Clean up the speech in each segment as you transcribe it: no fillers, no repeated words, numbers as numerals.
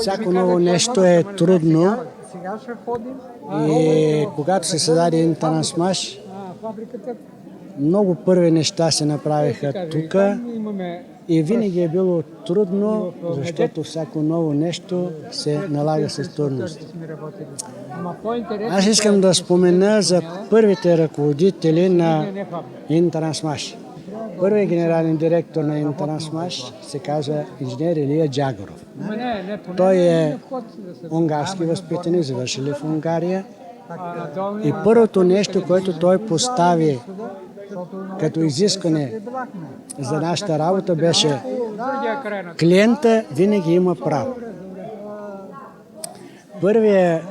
всяко ново нещо е трудно и когато се създаде Интертрансмаш, много първи неща се направиха тук и винаги е било трудно, защото всяко ново нещо се налага с трудности. Аз искам да спомена за първите ръководители на Интертрансмаш. Първият генерален директор на Интертрансмаш се казва инженер Илия Джагоров. Той е унгарски възпитаник, завършил в Унгария. И първото нещо, което той постави като изискване за нашата работа беше: клиента винаги има право. Първият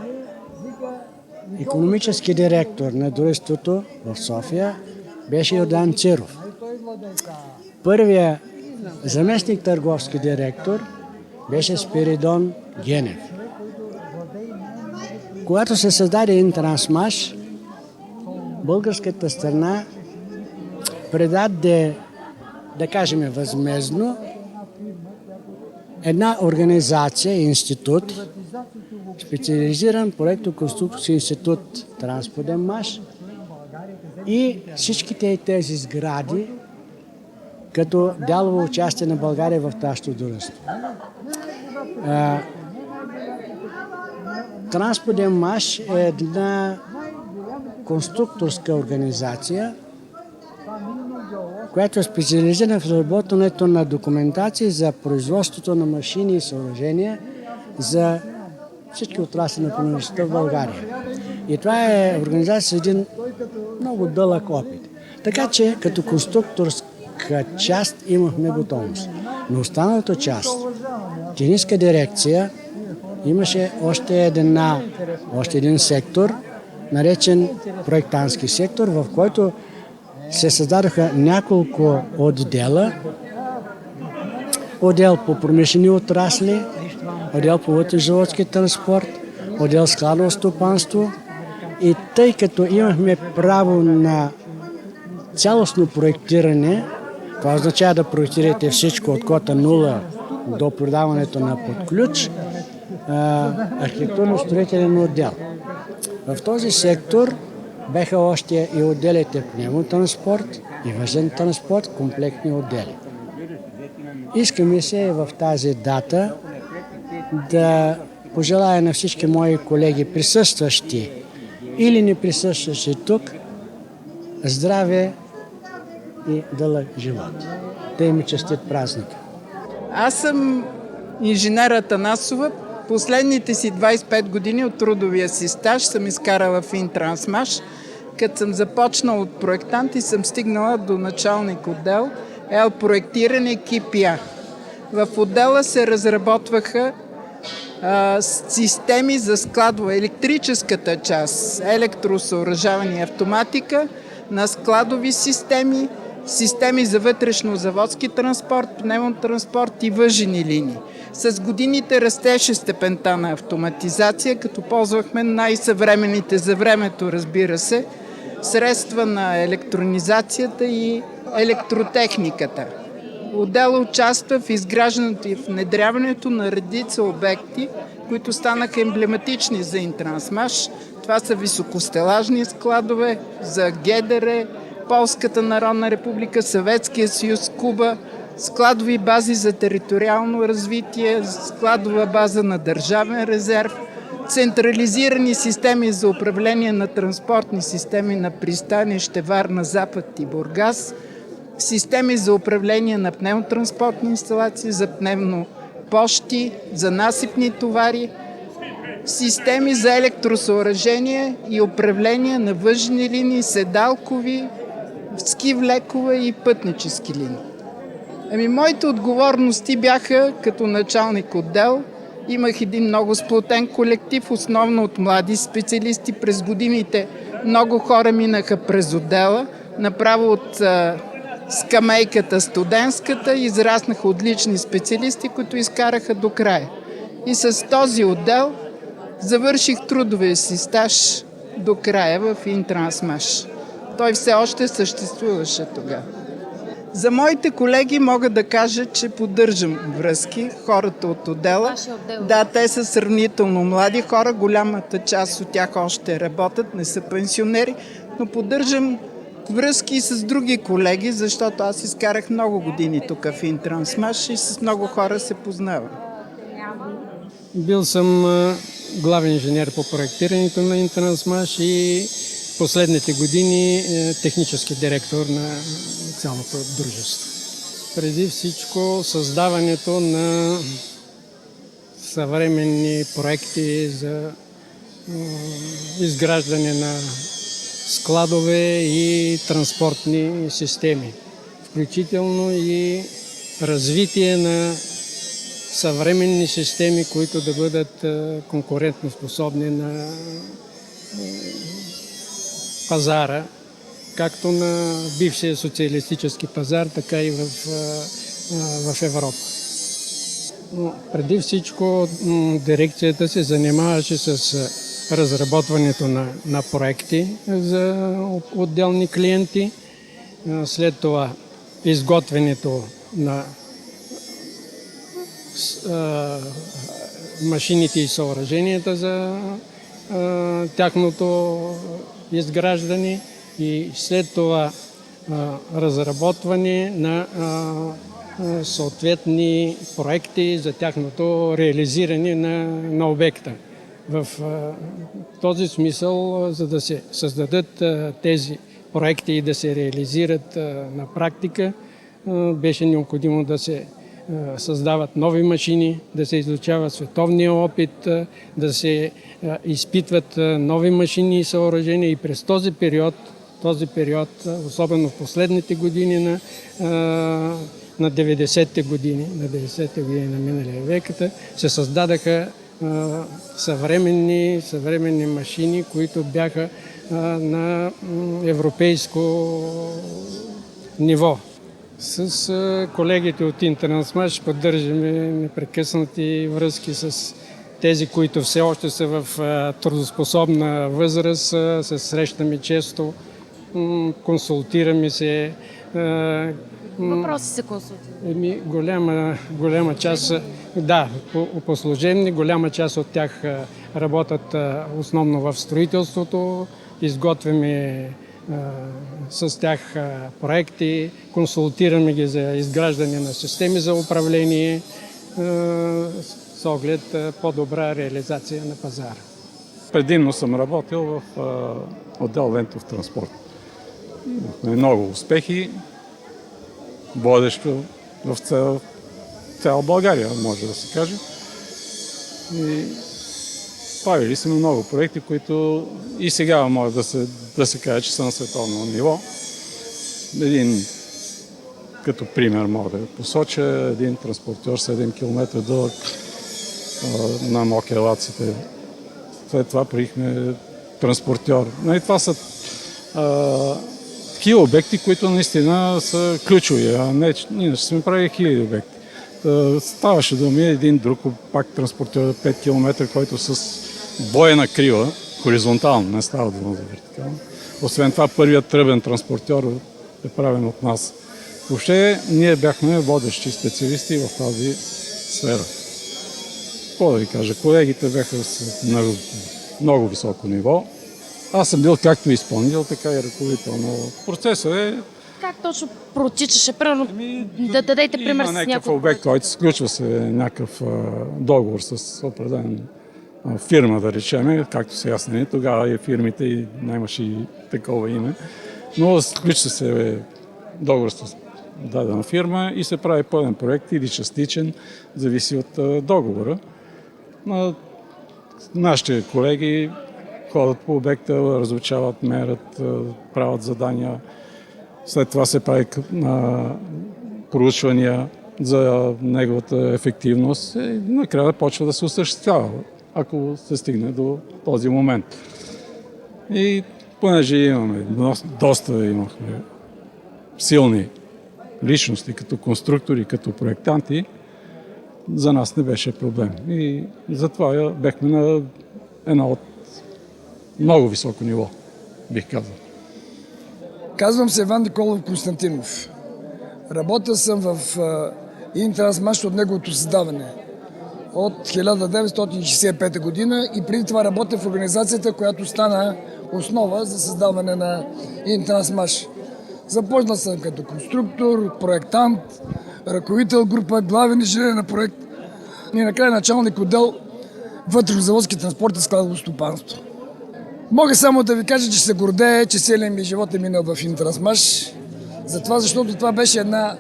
икономически директор на дружеството в София беше Йордан Циров. Първият заместник търговски директор беше Спиридон Генев. Когато се създаде Интертрансмаш, българската страна предаде, да кажем възмездно, една организация, институт, специализиран проектно-конструкторски институт Трансподеммаш и всичките тези сгради като дялово участие на България в нашето дружество. Трансподеммаш е една конструкторска организация, която е специализирана в разработването на документации за производството на машини и съоръжения за всички отрасли на промишлеността в България. И това е организация с един много дълъг опит. Така че като конструкторска част имахме готовност. Но останалата част, техническа дирекция, имаше още един сектор, наречен проектантски сектор, в който се създадоха няколко отдела. Отдел по промишлени отрасли, отдел по вътрешнозаводски транспорт, отдел складово стопанство. И тъй като имахме право на цялостно проектиране, това означава да проектирате всичко от кота 0 до продаването на под ключ, архитектурно-строителен отдел. В този сектор беха още и отделите пневмотранспорт и въжен транспорт, комплектни отдели. Искаме се в тази дата да пожелая на всички мои колеги, присъстващи или не присъстващи тук, здраве и дълъг живот. Да им честит празник. Аз съм инженер Атанасова. Последните си 25 години от трудовия си стаж съм изкарала в Интертрансмаш. Като съм започнала от проектант и съм стигнала до началник отдел проектиране КИПИА. В отдела се разработваха системи за складова електрическата част, електросъоръжаване и автоматика на складови системи, системи за вътрешнозаводски транспорт, пневмотранспорт и въжени линии. С годините растеше степента на автоматизация, като ползвахме най-съвременните за времето, разбира се, средства на електронизацията и електротехниката. Отдел участва в изграждането и внедряването на редица обекти, които станаха емблематични за Интертрансмаш. Това са високостелажни складове за ГДР, Полската народна република, Съветския съюз, Куба, складови бази за териториално развитие, складова база на държавен резерв, централизирани системи за управление на транспортни системи на пристанище Варна, Запад и Бургас, системи за управление на пневмотранспортни инсталации, за пневмопощи, за насипни товари, системи за електросъоръжение и управление на въжени линии, седалкови, ски влекове и пътнически линии. Моите отговорности бяха като началник отдел. Имах един много сплотен колектив, основно от млади специалисти. През годините много хора минаха през отдела, направо от скамейката студентската, израснаха отлични специалисти, които изкараха до края. И с този отдел завърших трудовия си стаж до края в Интертрансмаш. Той все още съществуваше тогава. За моите колеги мога да кажа, че поддържам връзки, хората от отдела. Да, те са сравнително млади хора, голямата част от тях още работят, не са пенсионери, но поддържам връзки и с други колеги, защото аз изкарах много години тук в Интрансмаш и с много хора се познавам. Бил съм главен инженер по проектирането на Интрансмаш и последните години технически директор на цялото дружество. Преди всичко създаването на съвременни проекти за изграждане на складове и транспортни системи, включително и развитие на съвременни системи, които да бъдат конкурентоспособни на пазара, както на бившия социалистически пазар, така и в Европа. Но преди всичко дирекцията се занимаваше с разработването на проекти за отделни клиенти, след това изготвянето на машините и съоръженията за тяхното изграждане и след това разработване на съответни проекти за тяхното реализиране на обекта. В този смисъл, за да се създадат тези проекти и да се реализират на практика, беше необходимо да се създават нови машини, да се изучава световния опит, да се изпитват нови машини и съоръжения и през този период, особено в последните години на 90-те години на миналия век, се създадаха съвременни машини, които бяха на европейско ниво. С колегите от Интрансмаш поддържаме непрекъснати връзки с тези, които все още са в трудоспособна възраст, се срещаме често, консултираме се. Въпроси се консултират? Голяма част, да, по служебни, голяма част от тях работят основно в строителството, изготвяме с тях проекти, консултираме ги за изграждане на системи за управление с оглед по-добра реализация на пазара. Предимно съм работил в отдел лентов транспорт. Имахме много успехи, водещо в цяла България, може да се каже. И правили сме много проекти, които и сега може да се каже, че са на световно ниво. Един като пример мога да посоча, един транспортьор 7 км дълъг на Мокелаците. След това приехме транспортьор. И това са такива обекти, които наистина са ключови, а не, иначе сме правили хиляди обекти. Ставаше дума един друг, пак транспортьор 5 км, който с бойна крива, хоризонтално, не става дума за вертикално. Освен това, първият тръбен транспортьор е правен от нас. Въобще, ние бяхме водещи специалисти в тази сфера. Какво да ви кажа, колегите бяха на много високо ниво. Аз съм бил както изпълнител, така и ръководител, но процесът е... Как точно протичаше? Примерно, да дадете пример с някакъв някой обект, който сключва се някакъв договор с определен фирма, да речем, както сега сне, тогава и фирмите и нямаше и такова име, но сключва се договор с дадена фирма и се прави пълен проект или частичен, зависи от договора. Нашите колеги ходят по обекта, разучават, мерят, правят задания. След това се прави проучвания за неговата ефективност и накрая почва да се осъществява, ако се стигне до този момент. И понеже имахме силни личности като конструктори, като проектанти, за нас не беше проблем. И затова бяхме на едно от много високо ниво, бих казал. Казвам се Иван Николов Константинов. Работил съм в Интрансмаш от неговото създаване от 1965 година и преди това работя в организацията, която стана основа за създаване на Интрансмаш. Започнал съм като конструктор, проектант, ръководител група, главен инженер на проект и накрая началник отдел вътрешнозаводски транспорт и складово стопанство. Мога само да ви кажа, че се гордея, че целият ми живот е минал в Интрансмаш. Затова, защото това беше една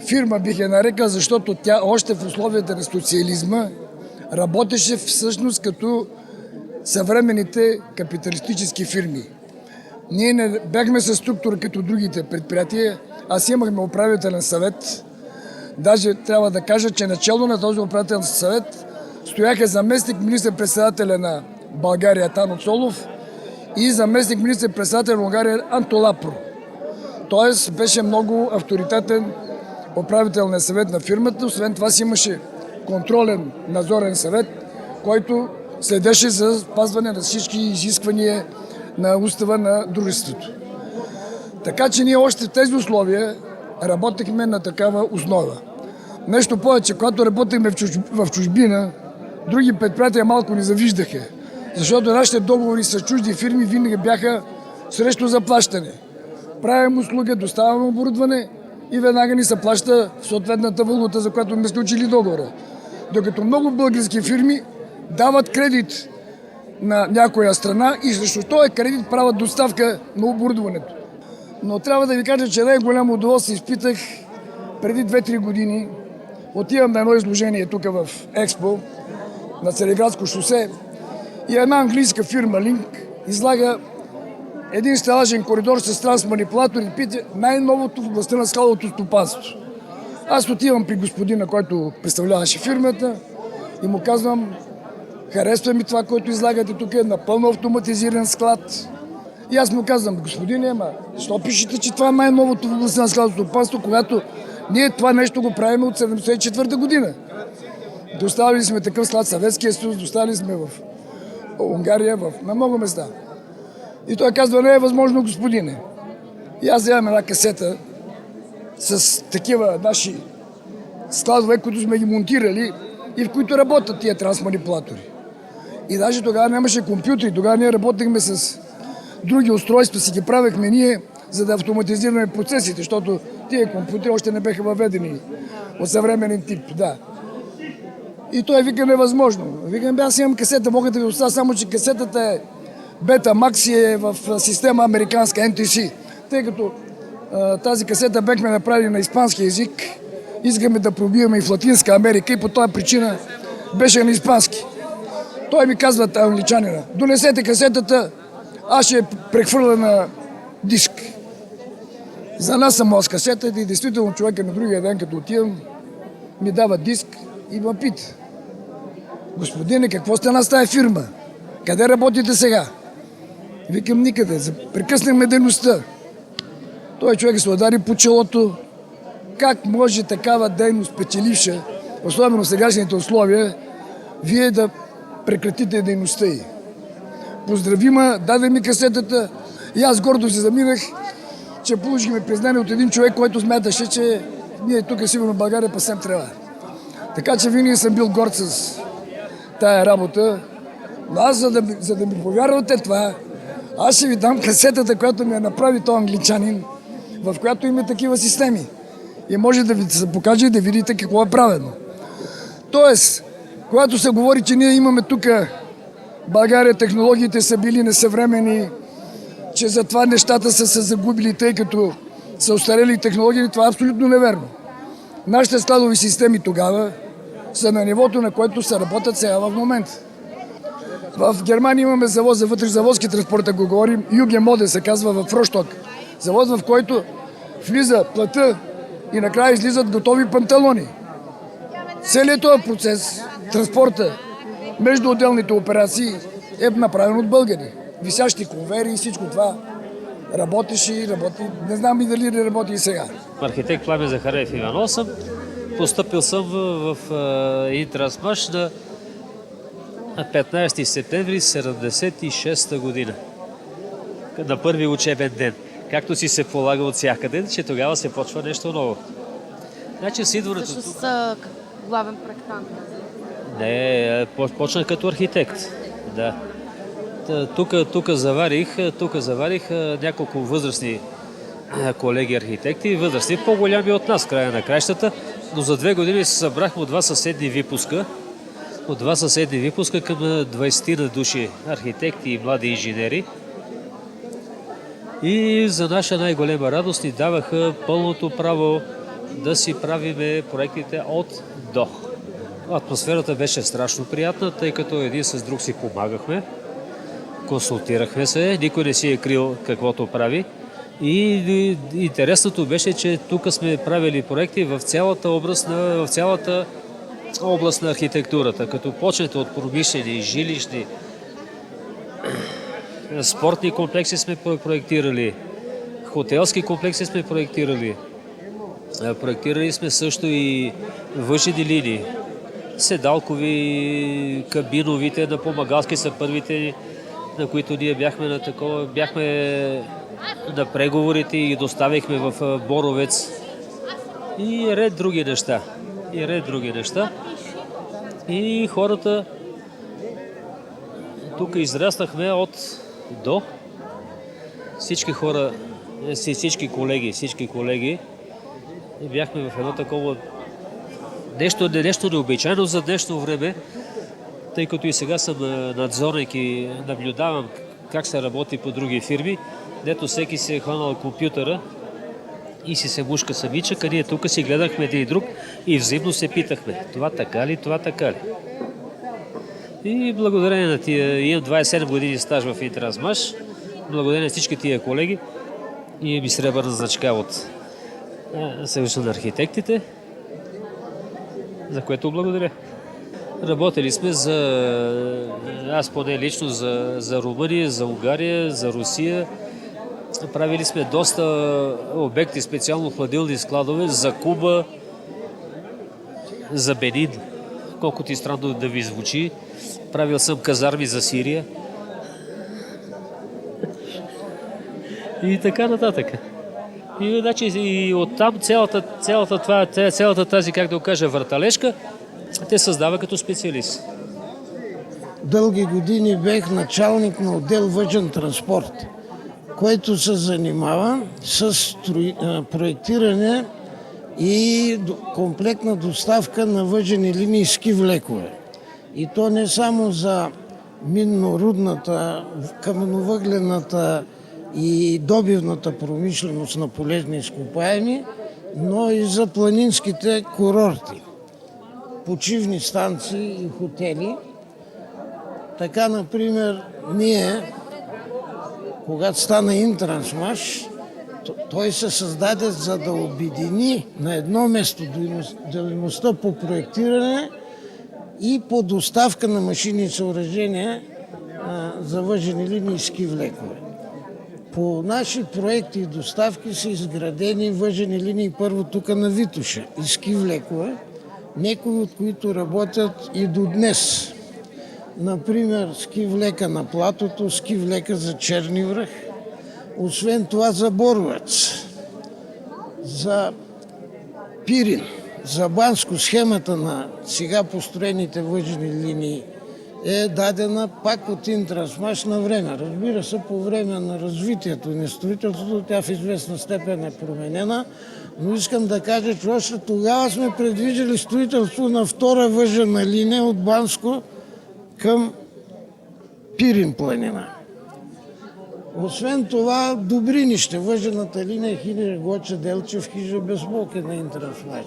фирма, бих я нарекал, защото тя още в условията на социализма работеше всъщност като съвременните капиталистически фирми. Ние не бяхме със структура като другите предприятия, аз имахме управителен съвет. Даже трябва да кажа, че начало на този управителен съвет стояха заместник министър-председателя на България Тано Цолов и заместник министър-председателя на Унгария Анто Лапро. Тоест беше много авторитетен управителен съвет на фирмата. Освен това си имаше контролен надзорен съвет, който следеше за спазване на всички изисквания на устава на дружеството. Така че ние още в тези условия работехме на такава основа. Нещо повече, когато работехме в чужбина, други предприятия малко ни завиждаха, защото нашите договори с чужди фирми винаги бяха срещу заплащане. Правим услуга, доставяме оборудване и веднага ни се плаща в съответната валута, за която сме сключили договора. Докато много български фирми дават кредит на някоя страна и срещу този кредит правят доставка на оборудването. Но трябва да ви кажа, че най-голямо удоволствие изпитах преди 2-3 години. Отивам на едно изложение тук в Експо на Цариградско шосе и една английска фирма Линк излага един стелажен коридор с трансманипулатори, пита най-новото в областта на скаловото стопанство. Аз отивам при господина, който представляваше фирмата и му казвам: харесва ми това, което излагате тук, е напълно автоматизиран склад. И аз му казвам: господине, защо пишете, че това е най-новото в областта на скаловото стопанство, когато ние това нещо го правим от 1974 година. Доставили сме такъв склад в Съветския съюз, доставили сме в Унгария, на много места. И той казва: не е възможно, господине. И аз вземам една касета с такива наши складове, които сме ги монтирали и в които работят тия трансманипулатори. И даже тогава нямаше компютри, тогава ние работехме с други устройства, си ги правехме ние, за да автоматизираме процесите, защото тия компютри още не бяха въведени от съвременен тип. Да. И той вика: невъзможно. Викам: аз имам касета, мога да ви оставя, само че касетата е Betamax и е в система американска NTC. Тъй като тази касета бяхме направили на испански език, искаме да пробиваме и в Латинска Америка и по тази причина беше на испански. Той ми казва, англичанина: донесете касетата, аз ще прехвърля на диск. За нас съм с касета и действително човека на другия ден, като отивам, ми дава диск и ме пита: господине, какво стана с тази фирма? Къде работите сега? Викам: никъде. Прекъснахме дейността. Той човек се удари по челото. Как може такава дейност печеливша, особено в сегашните условия, вие да прекратите дейността й? Поздравима, даде ми касетата и аз гордо се заминах, че получихме признание от един човек, който смяташе, че ние тук сигурно в България пасем трева. Така че винаги съм бил горд с тая работа. Но аз, за да ми повярвате това, аз ще ви дам касетата, която ми я направи този англичанин, в която има такива системи. И може да ви се покаже и да видите какво е правено. Тоест, когато се говори, че ние имаме тук в България, технологиите са били несъвремени, че затова нещата са се загубили, тъй като са остарели технологии, това е абсолютно неверно. Нашите складови системи тогава са на нивото, на което се работят сега в момента. В Германия имаме завод за вътрешнозаводски транспорт, ако говорим, ЮГЕМОДЕ се казва, в Рошток. Завод, в който влиза плътта и накрая излизат готови панталони. Целият този процес, транспорта между отделните операции, е направен от българи. Висящи конвейери и всичко това работеше и работи. Не знам и дали не работи и сега. Архитект Пламен Захариев Иванов съм. Постъпил съм в Интрансмаш на 15 септември 1976 година, на първи учебен ден. както си се полага от всякъде, че тогава се почва нещо ново. Значи с идването тук... Всъщност главен проектант. Не, почна като архитект. Да. Тук заварих няколко възрастни колеги архитекти, възрастни, по-голями от нас, края на краищата, но за 2 години се събрахме от 2 съседни випуска. От 2 съседни випуска към 20 на души архитекти и млади инженери. И за наша най-голема радост ни даваха пълното право да си правиме проектите от до. Атмосферата беше страшно приятна, тъй като един с друг си помагахме, консултирахме се, никой не си е крил каквото прави. И интересното беше, че тук сме правили проекти в цялата област на архитектурата, като почнете от промишлени, жилищни, спортни комплекси сме проектирали, хотелски комплекси сме проектирали. Проектирали сме също и външни линии. Седалкови, кабиновите, на помагалски са първите, на които ние бяхме на преговорите и доставихме в Боровец. И ред други неща. И хората тук израснахме от до. Всички хора, всички колеги бяхме в едно такова нещо необичайно за днешно време, тъй като и сега съм надзорник и наблюдавам как се работи по други фирми, дето всеки си е хванал компютъра и си се мушка самичък, а ние тук си гледахме един и друг и взаимно се питахме, това така ли. И благодарение на имам 27 години стаж в Интеразмаш, благодарение на всички тия колеги, имам и сребърна значка от Съюза на архитектите, за което благодаря. Работили сме аз поне лично за Румъния, за Унгария, за Русия. Правили сме доста обекти, специално хладилни складове за Куба, за Бенин, колкото и странно да ви звучи. Правил съм казарми за Сирия. И така нататък. И оттам цялата тази, как да кажа, върталежка, те създава като специалист. Дълги години бех началник на отдел въжен транспорт, който се занимава с проектиране и комплектна доставка на въжени линии ски влекове. И то не само за минно-рудната, каменовъглената и добивната промишленост на полезни изкопаеми, но и за планинските курорти, почивни станции и хотели. Така, например, ние, когато стана Интрансмаш, той се създаде за да обедини на едно место дейността по проектиране и по доставка на машини и съоръжения за въжени линии и ски влекове. По наши проекти и доставки са изградени въжени линии първо тук на Витоша и ски влекове, някои от които работят и до днес. Например, ски влека на Платото, ски влека за Черни връх, освен това за Боровец, за Пирин, за Банско. Схемата на сега построените въжени линии е дадена пак от Интрансмаш на време. Разбира се, по време на развитието и на строителството тя в известна степен е променена, но искам да кажа, че още тогава сме предвиждали строителство на втора въжена линия от Банско към Пирин планина. Освен това, Добринище, въжената линия Хижа Гоча Делчев, Хижа Безболка на Интрансмаш.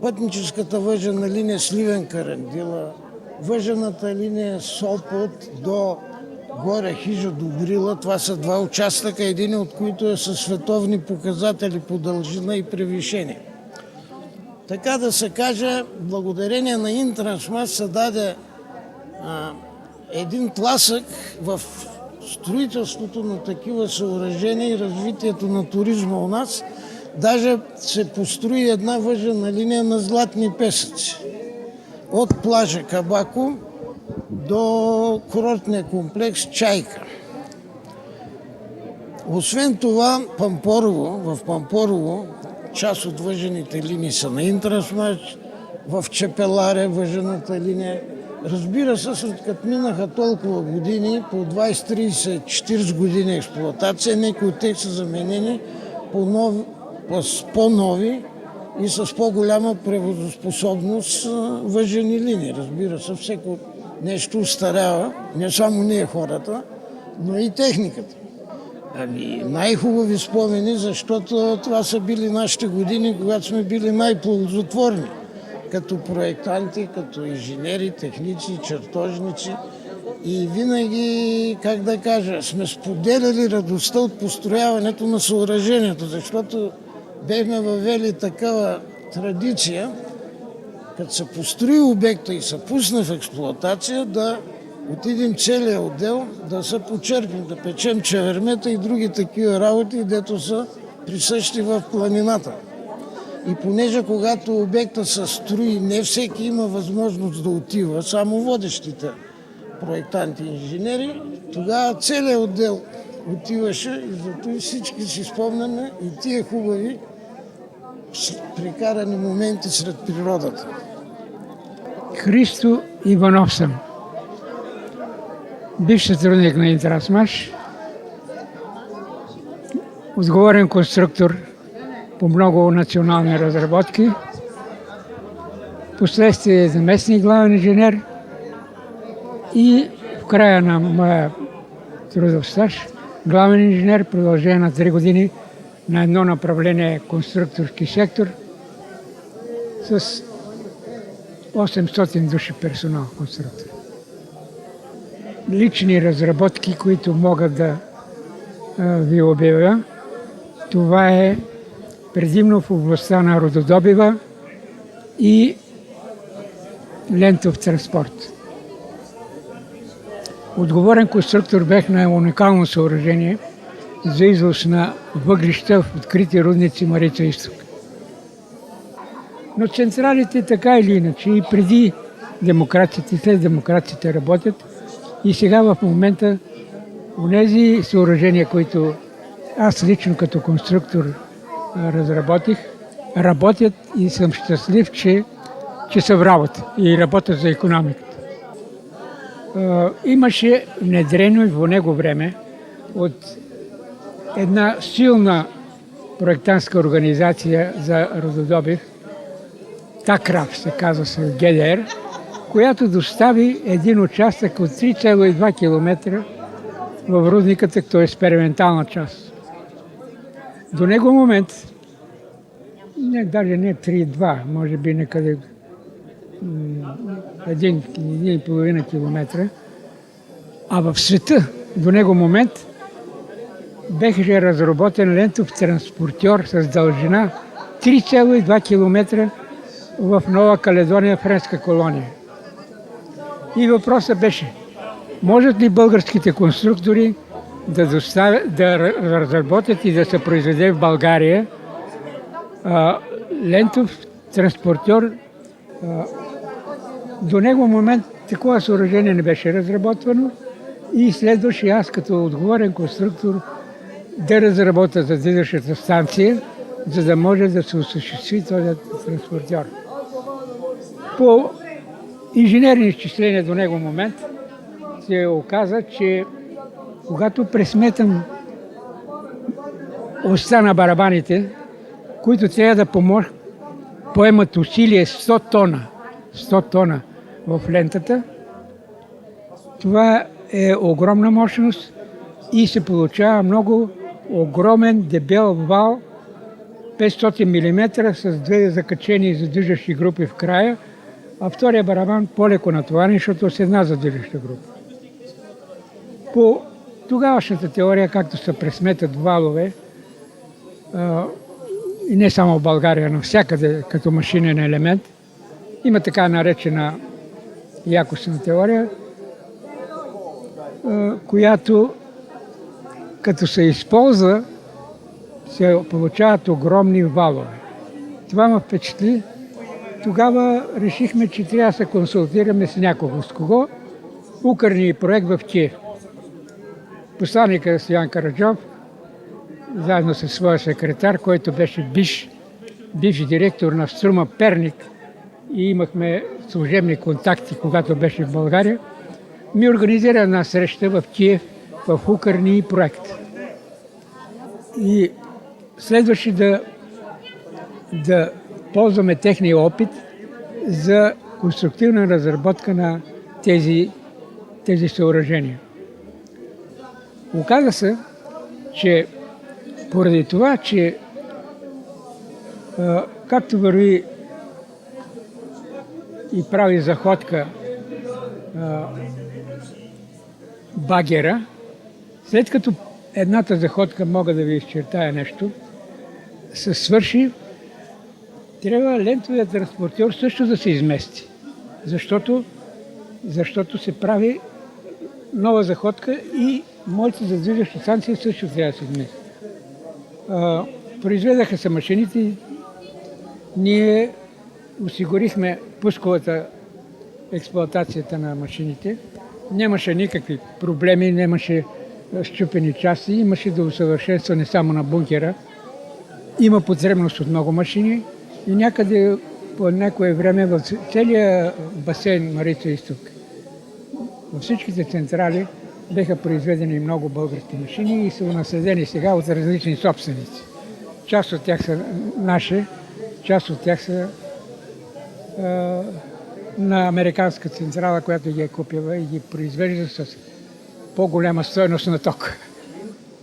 Пътническата въжена линия Сливен Карандила, въжената линия Сопот до горе Хижа Добрила. Това са 2 участъка, един от които е със световни показатели по дължина и превишение. Така да се каже, благодарение на Интрансмаш се даде един тласък в строителството на такива съоръжения и развитието на туризма у нас. Даже се построи една въжена линия на Златни песъци. От плажа Кабако до курортния комплекс Чайка. Освен това, в Пампорово, част от въжените линии са на Интрасмаш, в Чепеларе въжената линия. Разбира се, след като минаха толкова години, по 20, 30, 40 години експлоатация, някои от тях са заменени по-нови и с по-голяма превозоспособност въжени линии. Разбира се, всеко нещо устарява, не само ние хората, но и техниката. Най-хубави спомени, защото това са били нашите години, когато сме били най-плодотворни. Като проектанти, като инженери, техници, чертожници. И винаги, как да кажа, сме споделяли радостта от построяването на съоръжението, защото бехме въвели такава традиция, като се построи обекта и се пусне в експлоатация, да отидем целият отдел, да се почерпим, да печем чевермета и други такива работи, дето са присъщи в планината. И понеже когато обекта се строи, не всеки има възможност да отива, само водещите проектанти и инженери, тогава целият отдел отиваше и зато всички си спомняме и тия хубави прекарани моменти сред природата. Христо Иванов съм. Бивш сътрудник на Интрасмаш, отговорен конструктор по много национални разработки, последствие заместник главен инженер и в края на моя трудов стаж главен инженер, продължение на 3 години на едно направление конструкторски сектор с 800 души персонал конструктор. Лични разработки, които мога да ви обявя, това е предимно в областта на рододобива и лентов транспорт. Отговорен конструктор бех на уникално съоръжение за износ на въглища в открити рудници Марица Изток. Но централите така или иначе и преди демокрацията и след демокрацията работят и сега в момента онези съоръжения, които аз лично като конструктор разработих, работят и съм щастлив, че са в работа и работят за икономиката. Имаше внедрено в него време от една силна проектантска организация за рододобив, ТАКРАФ се казва с ГДР, която достави един участък от 3,2 км в рудниката, като експериментална част. До него момент, даже не 3,2, може би некъде 1,5 км, а в света до него момент беше разработен лентов транспортьор с дължина 3,2 км в Нова Каледония, френска колония. И въпросът беше, можат ли българските конструктори да разработят и да се произведе в България лентов транспортьор. До него момент такова съоръжение не беше разработвано и следваше аз като отговорен конструктор да разработя задвижващата станция, за да може да се осъществи този транспортьор. По инженерни изчисления до него момент се оказа, че когато пресметам оста на барабаните, които трябва да поемат усилие 100 тона в лентата, това е огромна мощност и се получава много огромен дебел вал, 500 мм с 2 закачени задвижващи групи в края, а втория барабан по-леко натоварен, защото с една задвижваща група. По тогавашната теория, както се пресметат валове, и не само в България, навсякъде като машинен елемент, има така наречена якостна теория, която като се използва, се получават огромни валове. Това ме впечатли. Тогава решихме, че трябва да се консултираме с някого. С кого? Укърния проект в Киев. Посланника Стоян Караджов заедно със своя секретар, който беше бивш директор на Струма Перник и имахме служебни контакти, когато беше в България, ми организира една среща в Киев, в Укърни проект. И следваше да ползваме техния опит за конструктивна разработка на тези съоръжения. Оказа се, че поради това, че както върви и прави заходка багера, след като едната заходка, мога да ви изчертая нещо, се свърши, трябва лентовият транспортьор също да се измести, защото се прави нова заходка и моите за движеща станция също трябва да се измести. Произведаха се машините и ние осигурихме пусковата експлоатацията на машините. Нямаше никакви проблеми, нямаше счупени части, имаше до усъвършенстване само на бункера. Има потребност от много машини и някъде по някое време в целия басейн Марица Изток, във всичките централи беха произведени много български машини и са наследени сега от различни собственици. Част от тях са наши, част от тях са на американска централа, която ги е купила и ги произвежда с по-голяма стойност на ток.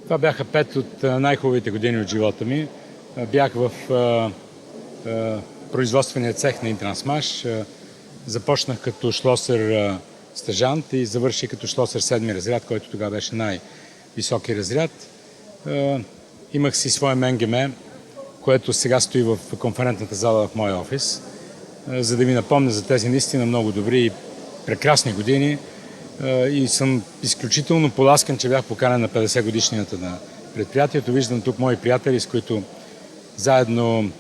Това бяха 5 от най-хубавите години от живота ми. Бях в производствения цех на Интрансмаш. Започнах като шлосер стажант и завърших като шлосер 7-ми разряд, който тогава беше най-високи разряд. Имах си своя МНГМ, което сега стои в конферентната зала в моя офис, за да ми напомня за тези наистина много добри и прекрасни години. И съм изключително поласкан, че бях поканен на 50 годишнината на предприятието. Виждам тук мои приятели, с които заедно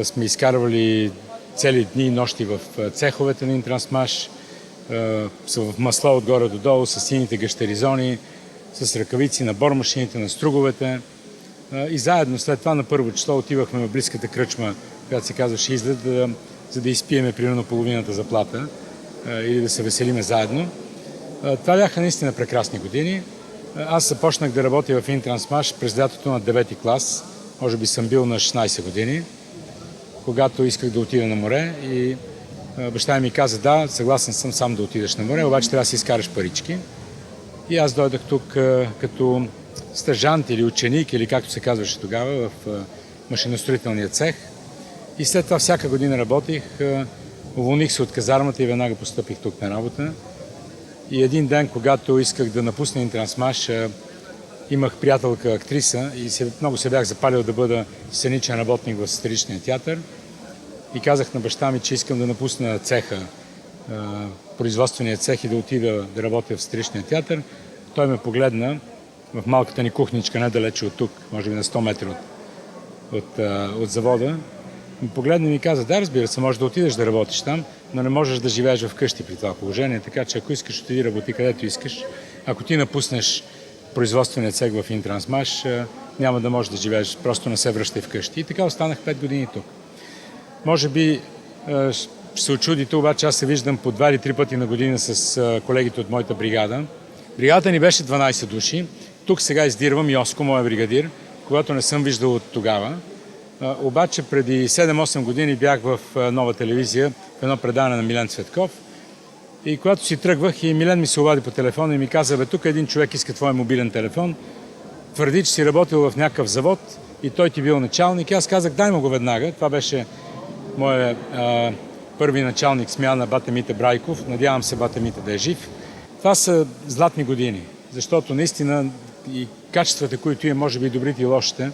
сме изкарвали цели дни и нощи в цеховете на Интрансмаш, са в масло отгоре до долу, с сините гащеризони, с ръкавици на бормашините, на струговете. И заедно след това на първо число отивахме в близката кръчма, която се казваше Излет, за да изпиеме примерно половината заплата или да се веселиме заедно. Това бяха наистина прекрасни години. Аз започнах да работя в Интрансмаш през лятото на 9-ти клас. Може би съм бил на 16 години, когато исках да отида на море и баща ми каза: да, съгласен съм сам да отидеш на море, обаче трябва да си изкараш парички. И аз дойдах тук като стажант или ученик, или както се казваше тогава, в машиностроителния цех. И след това всяка година работих, уволних се от казармата и веднага постъпих тук на работа. И един ден, когато исках да напусна Интрансмаш, имах приятелка актриса и много се бях запалил да бъда сценичен работник в сатиричния театър. И казах на баща ми, че искам да напусна цеха, производствения цех и да отида да работя в сатиричния театър. Той ме погледна в малката ни кухничка, недалече от тук, може би на 100 метра от завода. Ме погледна и ми каза: да, разбира се, можеш да отидеш да работиш там, но не можеш да живееш вкъщи при това положение, така че ако искаш, отиди работи където искаш. Ако ти напуснеш производствения цех в Интрансмаш, няма да можеш да живееш, просто не се връщай вкъщи. И така останах 5 години тук. Може би ще се очудите, обаче аз се виждам по 2 или 3 пъти на година с колегите от моята бригада. Бригадата ни беше 12 души. Тук сега издирвам Йоско, моя бригадир, когато не съм виждал от тогава. Обаче преди 7-8 години бях в Нова телевизия, в едно предаване на Милен Цветков. И когато си тръгвах, и Милен ми се обади по телефона и ми каза: бе, тук един човек иска твой мобилен телефон, твърди, че си работил в някакъв завод и той ти бил началник. И аз казах: дай му го веднага. Това беше моят първи началник смяна, бате Мите Брайков. Надявам се бате Мите да е жив. Това са златни години, защото наистина и качествата, които има, може би и добрите и лошите,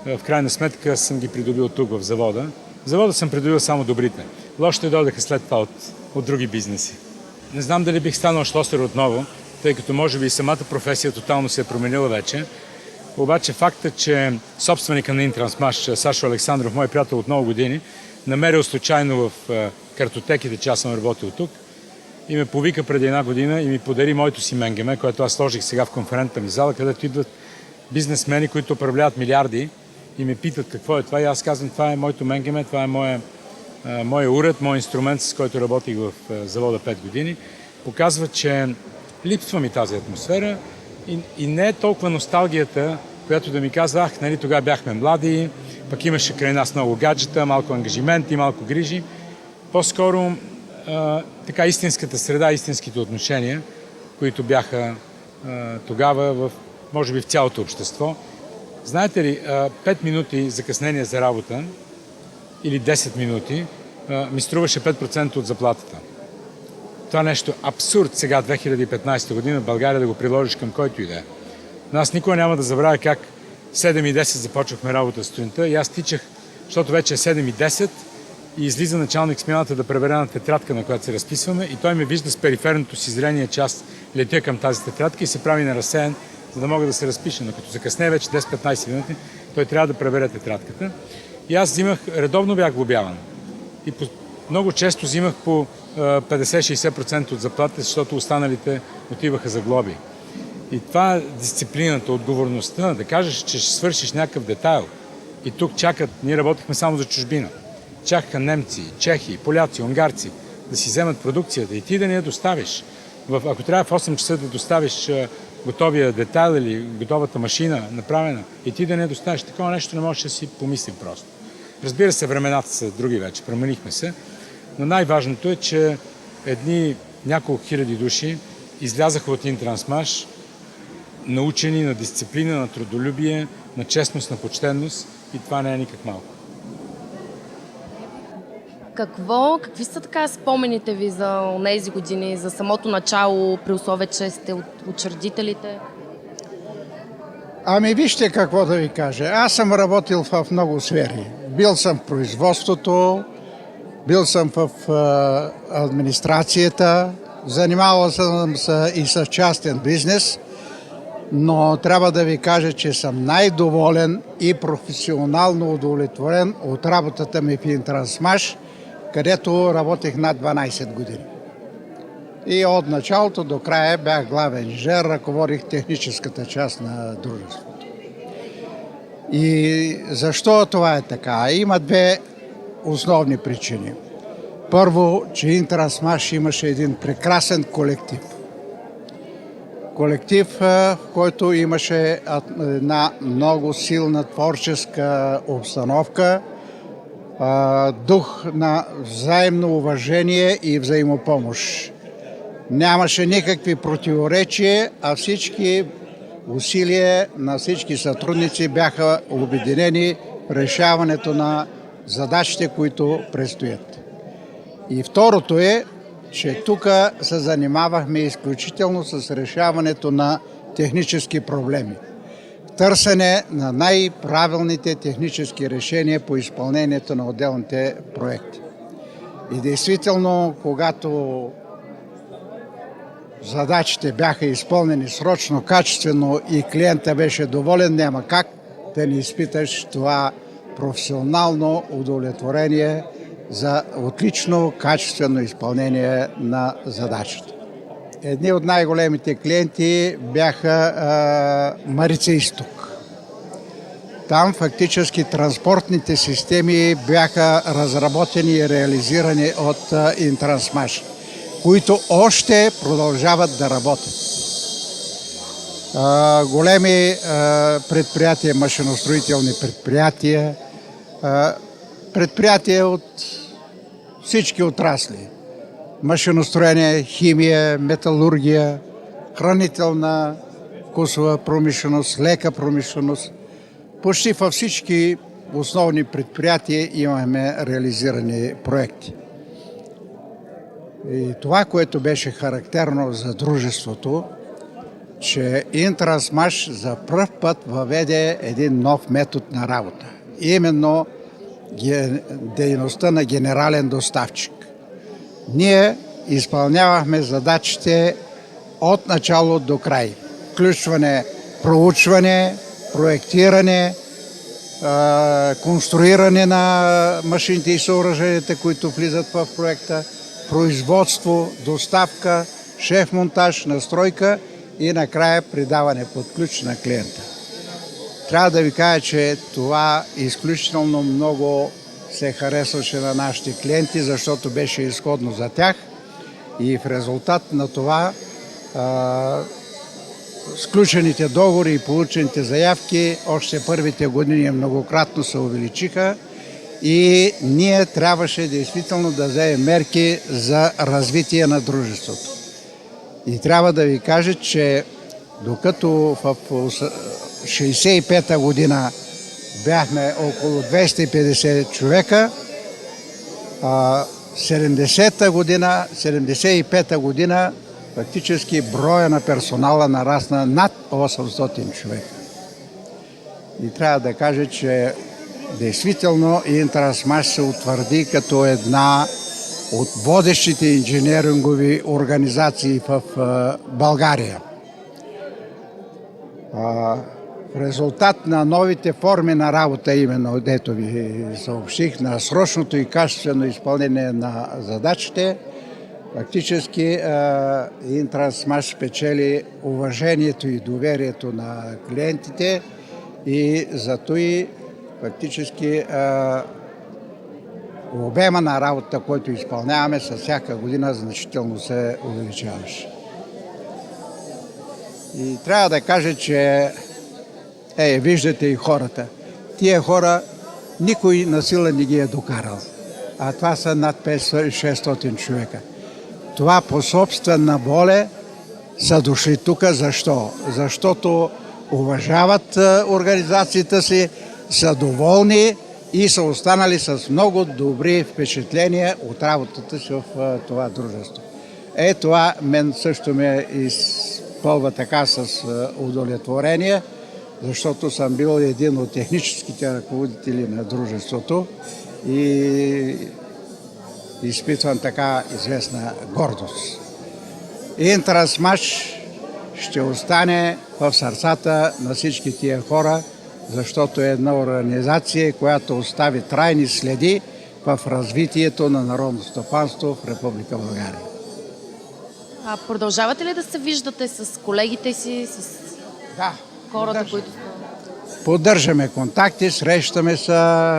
в крайна сметка съм ги придобил тук в завода. В завода съм придобил само добрите. Лошите дойдаха след това от други бизнеси. Не знам дали бих станал шлосер отново, тъй като може би и самата професия тотално се е променила вече. Обаче факта, че собственика на Интрансмаш, Сашо Александров, мой приятел от много години, намерил случайно в картотеките, че аз съм работил тук, и ме повика преди 1 година и ми подари моето си МНГМ, което аз сложих сега в конферентната ми зала, където идват бизнесмени, които управляват милиарди и ме питат какво е това. И аз казвам, това е моето менгеме, това е моя уред, мой инструмент, с който работих в завода 5 години. Показва, че липсва ми тази атмосфера и не е толкова носталгията, която да ми казва, нали, тогава бяхме млади, пък имаше край нас много гаджета, малко ангажименти, малко грижи. По-скоро така истинската среда, истинските отношения, които бяха тогава, може би в цялото общество. Знаете ли, 5 минути закъснение за работа или 10 минути ми струваше 5% от заплатата. Това нещо абсурд сега, 2015 година, в България да го приложиш към който и да е. Но аз никога няма да забравя как 7:10 започвахме работа сутринта и аз тичах, защото вече е 7:10 и излиза началник смяната да пребере на тетрадка, на която се разписваме и той ме вижда с периферното си зрение, че аз летя към тази тетрадка и се прави на разсеян, за да мога да се разпиша. Но като закъсне вече 10-15 минути, той трябва да пребере тетрадката. И аз редовно бях глобяван. И много често взимах по 50-60% от заплатите, защото останалите отиваха за глоби. И това е дисциплината, отговорността, да кажеш, че ще свършиш някакъв детайл. И тук чакат, ние работихме само за чужбина. Чакаха немци, чехи, поляци, унгарци да си вземат продукцията и ти да не я доставиш. Ако трябва в 8 часа да доставиш готовия детайл или готовата машина направена и ти да не я доставиш, такова нещо не можеш да си помислим просто. Разбира се, времената са други вече, променихме се, но най-важното е, че няколко хиляди души излязаха от Интрансмаш, научени на дисциплина, на трудолюбие, на честност, на почтенност и това не е никак малко. Какви са така спомените ви за тези години, за самото начало, при условие, че сте от учредителите? Ами вижте какво да ви кажа. Аз съм работил в много сфери. Бил съм в производството, бил съм в администрацията, занимавал съм се и с частен бизнес, но трябва да ви кажа, че съм най-доволен и професионално удовлетворен от работата ми в Интрансмаш, където работех над 12 години. И от началото до края бях главен инженер, ръководих техническата част на дружеството. И защо това е така? Има две основни причини. Първо, че Интрансмаш имаше един прекрасен колектив. Колектив, в който имаше една много силна творческа обстановка, дух на взаимно уважение и взаимопомощ. Нямаше никакви противоречия, а всички усилия на всички сътрудници бяха обединени в решаването на задачите, които предстоят. И второто е, че тук се занимавахме изключително с решаването на технически проблеми. Търсене на най-правилните технически решения по изпълнението на отделните проекти. И действително, когато задачите бяха изпълнени срочно, качествено и клиента беше доволен, няма как да не изпиташ това професионално удовлетворение за отлично, качествено изпълнение на задачата. Едни от най-големите клиенти бяха Марица Изток. Там фактически транспортните системи бяха разработени и реализирани от Интрансмаш, които още продължават да работят. Големи предприятия, машиностроителни предприятия, предприятия от всички отрасли. Машиностроение, химия, металургия, хранителна, вкусова промишленост, лека промишленост. Почти във всички основни предприятия имаме реализирани проекти. И това, което беше характерно за дружеството, че Интрансмаш за пръв път въведе един нов метод на работа. Именно дейността на генерален доставчик. Ние изпълнявахме задачите от начало до край. Включване, проучване, проектиране, конструиране на машините и съоръженията, които влизат в проекта, производство, доставка, шеф-монтаж, настройка и накрая придаване под ключ на клиента. трябва да ви кажа, че това изключително много се харесваше на нашите клиенти, защото беше изходно за тях и в резултат на това сключените договори и получените заявки още първите години многократно се увеличиха и ние трябваше действително да вземем мерки за развитие на дружеството. И трябва да ви кажа, че докато в 65-та година бяхме около 250 човека, 75-та година фактически броя на персонала нарасна над 800 човека. И трябва да кажа, че действително Интрансмаш се утвърди като една от водещите инженерингови организации в България. В резултат на новите форми на работа, именно дето ви съобщих, на срочното и качествено изпълнение на задачите, фактически Интрансмаш спечели уважението и доверието на клиентите и зато и фактически обема на работа, който изпълняваме с всяка година, значително се увеличаваше. И трябва да кажа, че виждате и хората. Тия хора никой насила не ги е докарал, а това са над 500-600 човека. Това по собствена воля са дошли тук. Защо? Защото уважават организацията си, са доволни и са останали с много добри впечатления от работата си в това дружество. Това мен също ме изпълва така с удовлетворение, защото съм бил един от техническите ръководители на дружеството и изпитвам така известна гордост. Интрансмаш ще остане в сърцата на всички тия хора, защото е една организация, която остави трайни следи в развитието на народното стопанство в Република България. А продължавате ли да се виждате с колегите си, с хората, които са? Поддържаме контакти, срещаме се,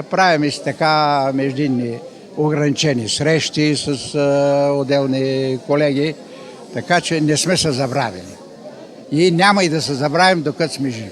правим си така междинни ограничени срещи с отделни колеги, така че не сме се забравили. И няма и да се забравим, докато сме живи.